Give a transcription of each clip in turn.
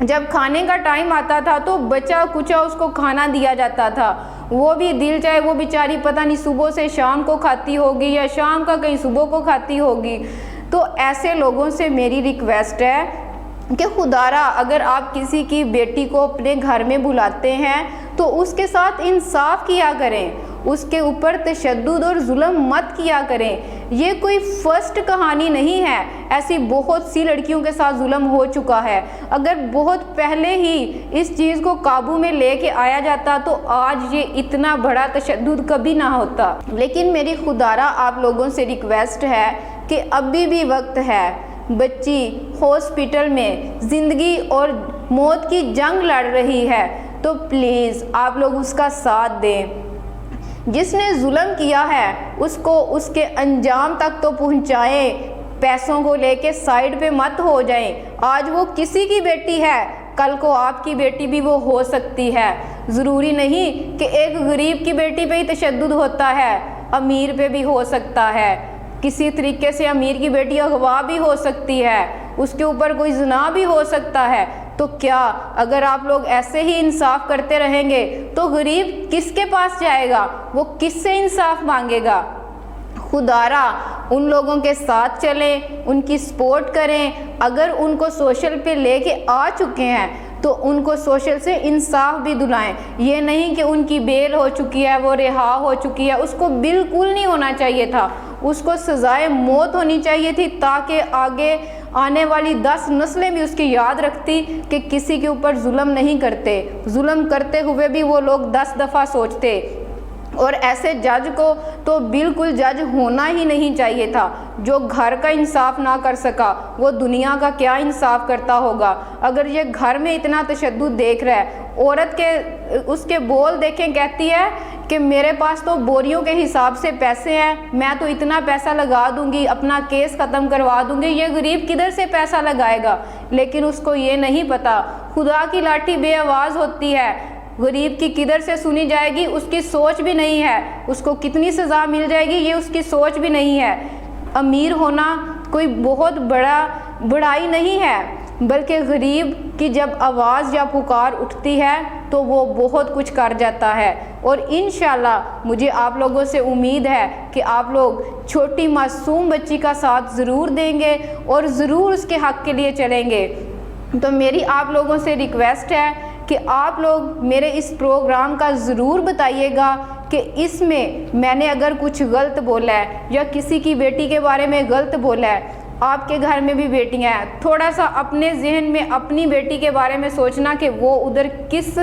جب کھانے کا ٹائم آتا تھا تو بچا کچا اس کو کھانا دیا جاتا تھا، وہ بھی دل چاہے وہ بیچاری پتہ نہیں صبح سے شام کو کھاتی ہوگی یا شام کا کہیں صبح کو کھاتی ہوگی۔ تو ایسے لوگوں سے میری ریکویسٹ ہے کہ خدارا اگر آپ کسی کی بیٹی کو اپنے گھر میں بلاتے ہیں تو اس کے ساتھ انصاف کیا کریں، اس کے اوپر تشدد اور ظلم مت کیا کریں۔ یہ کوئی فرسٹ کہانی نہیں ہے، ایسی بہت سی لڑکیوں کے ساتھ ظلم ہو چکا ہے۔ اگر بہت پہلے ہی اس چیز کو قابو میں لے کے آیا جاتا تو آج یہ اتنا بڑا تشدد کبھی نہ ہوتا۔ لیکن میری خدارا آپ لوگوں سے ریکویسٹ ہے کہ ابھی بھی وقت ہے، بچی ہاسپٹل میں زندگی اور موت کی جنگ لڑ رہی ہے، تو پلیز آپ لوگ اس کا ساتھ دیں۔ جس نے ظلم کیا ہے اس کو اس کے انجام تک تو پہنچائیں، پیسوں کو لے کے سائیڈ پہ مت ہو جائیں۔ آج وہ کسی کی بیٹی ہے، کل کو آپ کی بیٹی بھی وہ ہو سکتی ہے۔ ضروری نہیں کہ ایک غریب کی بیٹی پہ ہی تشدد ہوتا ہے، امیر پہ بھی ہو سکتا ہے۔ کسی طریقے سے امیر کی بیٹی اغوا بھی ہو سکتی ہے، اس کے اوپر کوئی زنا بھی ہو سکتا ہے۔ تو کیا اگر آپ لوگ ایسے ہی انصاف کرتے رہیں گے تو غریب کس کے پاس جائے گا؟ وہ کس سے انصاف مانگے گا؟ خدارا ان لوگوں کے ساتھ چلیں، ان کی سپورٹ کریں۔ اگر ان کو سوشل پہ لے کے آ چکے ہیں تو ان کو سوشل سے انصاف بھی دلائیں۔ یہ نہیں کہ ان کی بیل ہو چکی ہے، وہ رہا ہو چکی ہے، اس کو بالکل نہیں ہونا چاہیے تھا، اس کو سزائے موت ہونی چاہیے تھی، تاکہ آگے آنے والی 10 نسلیں بھی اس کی یاد رکھتی کہ کسی کے اوپر ظلم نہیں کرتے، ظلم کرتے ہوئے بھی وہ لوگ 10 دفعہ سوچتے۔ اور ایسے جج کو تو بالکل جج ہونا ہی نہیں چاہیے تھا۔ جو گھر کا انصاف نہ کر سکا وہ دنیا کا کیا انصاف کرتا ہوگا؟ اگر یہ گھر میں اتنا تشدد دیکھ رہا ہے، عورت کے اس کے بول دیکھیں، کہتی ہے کہ میرے پاس تو بوریوں کے حساب سے پیسے ہیں، میں تو اتنا پیسہ لگا دوں گی، اپنا کیس ختم کروا دوں گی۔ یہ غریب کدھر سے پیسہ لگائے گا؟ لیکن اس کو یہ نہیں پتا خدا کی لاٹھی بے آواز ہوتی ہے، غریب کی کدھر سے سنی جائے گی اس کی سوچ بھی نہیں ہے، اس کو کتنی سزا مل جائے گی یہ اس کی سوچ بھی نہیں ہے۔ امیر ہونا کوئی بہت بڑائی نہیں ہے، بلکہ غریب کی جب آواز یا پکار اٹھتی ہے تو وہ بہت کچھ کر جاتا ہے۔ اور انشاءاللہ مجھے آپ لوگوں سے امید ہے کہ آپ لوگ چھوٹی معصوم بچی کا ساتھ ضرور دیں گے اور ضرور اس کے حق کے لیے چلیں گے۔ تو میری آپ لوگوں سے ریکویسٹ ہے کہ آپ لوگ میرے اس پروگرام کا ضرور بتائیے گا کہ اس میں نے اگر کچھ غلط بولا ہے یا کسی کی بیٹی کے بارے میں غلط بولا ہے۔ آپ کے گھر میں بھی بیٹیاں ہیں، تھوڑا سا اپنے ذہن میں اپنی بیٹی کے بارے میں سوچنا کہ وہ ادھر کس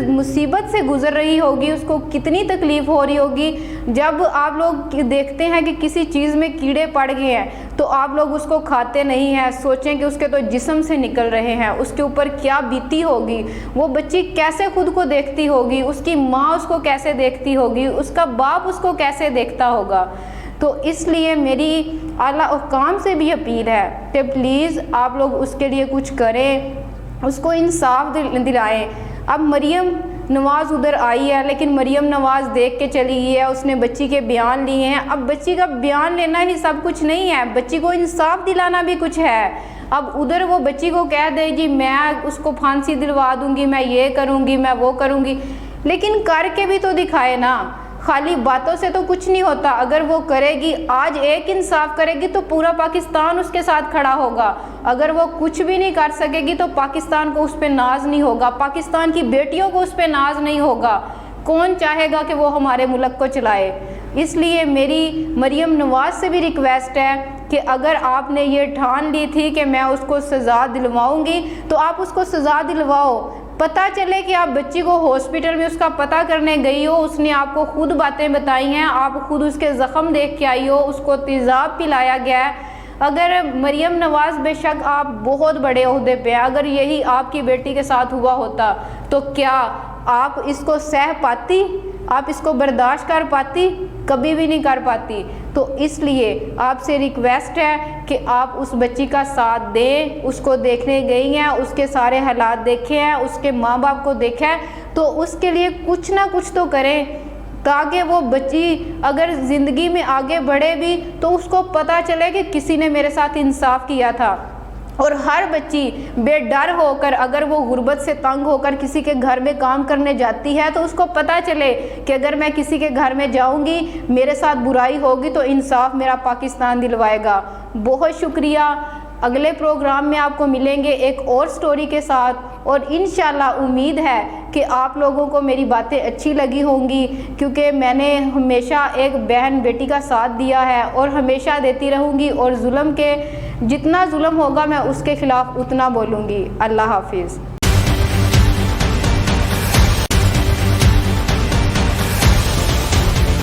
مصیبت سے گزر رہی ہوگی، اس کو کتنی تکلیف ہو رہی ہوگی۔ جب آپ لوگ دیکھتے ہیں کہ کسی چیز میں کیڑے پڑ گئے ہیں تو آپ لوگ اس کو کھاتے نہیں ہیں، سوچیں کہ اس کے تو جسم سے نکل رہے ہیں، اس کے اوپر کیا بیتی ہوگی، وہ بچی کیسے خود کو دیکھتی ہوگی، اس کی ماں اس کو کیسے دیکھتی ہوگی، اس کا باپ اس کو کیسے دیکھتا ہوگا۔ تو اس لیے میری اعلیٰ حکام سے بھی اپیل ہے کہ پلیز آپ لوگ اس کے لیے کچھ کریں، اس کو انصاف دلائیں۔ اب مریم نواز ادھر آئی ہے، لیکن مریم نواز دیکھ کے چلی گئی ہے، اس نے بچی کے بیان لیے ہیں۔ اب بچی کا بیان لینا ہی سب کچھ نہیں ہے، بچی کو انصاف دلانا بھی کچھ ہے۔ اب ادھر وہ بچی کو کہہ دے جی میں اس کو پھانسی دلوا دوں گی، میں یہ کروں گی، میں وہ کروں گی، لیکن کر کے بھی تو دکھائے نا، خالی باتوں سے تو کچھ نہیں ہوتا۔ اگر وہ کرے گی، آج ایک انصاف کرے گی تو پورا پاکستان اس کے ساتھ کھڑا ہوگا۔ اگر وہ کچھ بھی نہیں کر سکے گی تو پاکستان کو اس پہ ناز نہیں ہوگا، پاکستان کی بیٹیوں کو اس پہ ناز نہیں ہوگا۔ کون چاہے گا کہ وہ ہمارے ملک کو چلائے؟ اس لیے میری مریم نواز سے بھی ریکویسٹ ہے کہ اگر آپ نے یہ ٹھان لی تھی کہ میں اس کو سزا دلواؤں گی تو آپ اس کو سزا دلواؤ۔ پتہ چلے کہ آپ بچی کو ہاسپٹل میں اس کا پتہ کرنے گئی ہو، اس نے آپ کو خود باتیں بتائی ہیں، آپ خود اس کے زخم دیکھ کے آئی ہو، اس کو تیزاب پلایا گیا ہے۔ اگر مریم نواز بے شک آپ بہت بڑے عہدے پہ ہیں، اگر یہی آپ کی بیٹی کے ساتھ ہوا ہوتا تو کیا آپ اس کو سہ پاتی؟ آپ اس کو برداشت کر پاتی؟ کبھی بھی نہیں کر پاتی۔ تو اس لیے آپ سے ریکویسٹ ہے کہ آپ اس بچی کا ساتھ دیں، اس کو دیکھنے گئی ہیں، اس کے سارے حالات دیکھے ہیں، اس کے ماں باپ کو دیکھا ہے، تو اس کے لیے کچھ نہ کچھ تو کریں تاکہ وہ بچی اگر زندگی میں آگے بڑھے بھی تو اس کو پتہ چلے کہ کسی نے میرے ساتھ انصاف کیا تھا۔ اور ہر بچی بے ڈر ہو کر اگر وہ غربت سے تنگ ہو کر کسی کے گھر میں کام کرنے جاتی ہے تو اس کو پتہ چلے کہ اگر میں کسی کے گھر میں جاؤں گی، میرے ساتھ برائی ہوگی تو انصاف میرا پاکستان دلوائے گا۔ بہت شکریہ۔ اگلے پروگرام میں آپ کو ملیں گے ایک اور سٹوری کے ساتھ، اور انشاءاللہ امید ہے کہ آپ لوگوں کو میری باتیں اچھی لگی ہوں گی، کیونکہ میں نے ہمیشہ ایک بہن بیٹی کا ساتھ دیا ہے اور ہمیشہ دیتی رہوں گی، اور ظلم کے جتنا ظلم ہوگا میں اس کے خلاف اتنا بولوں گی۔ اللہ حافظ۔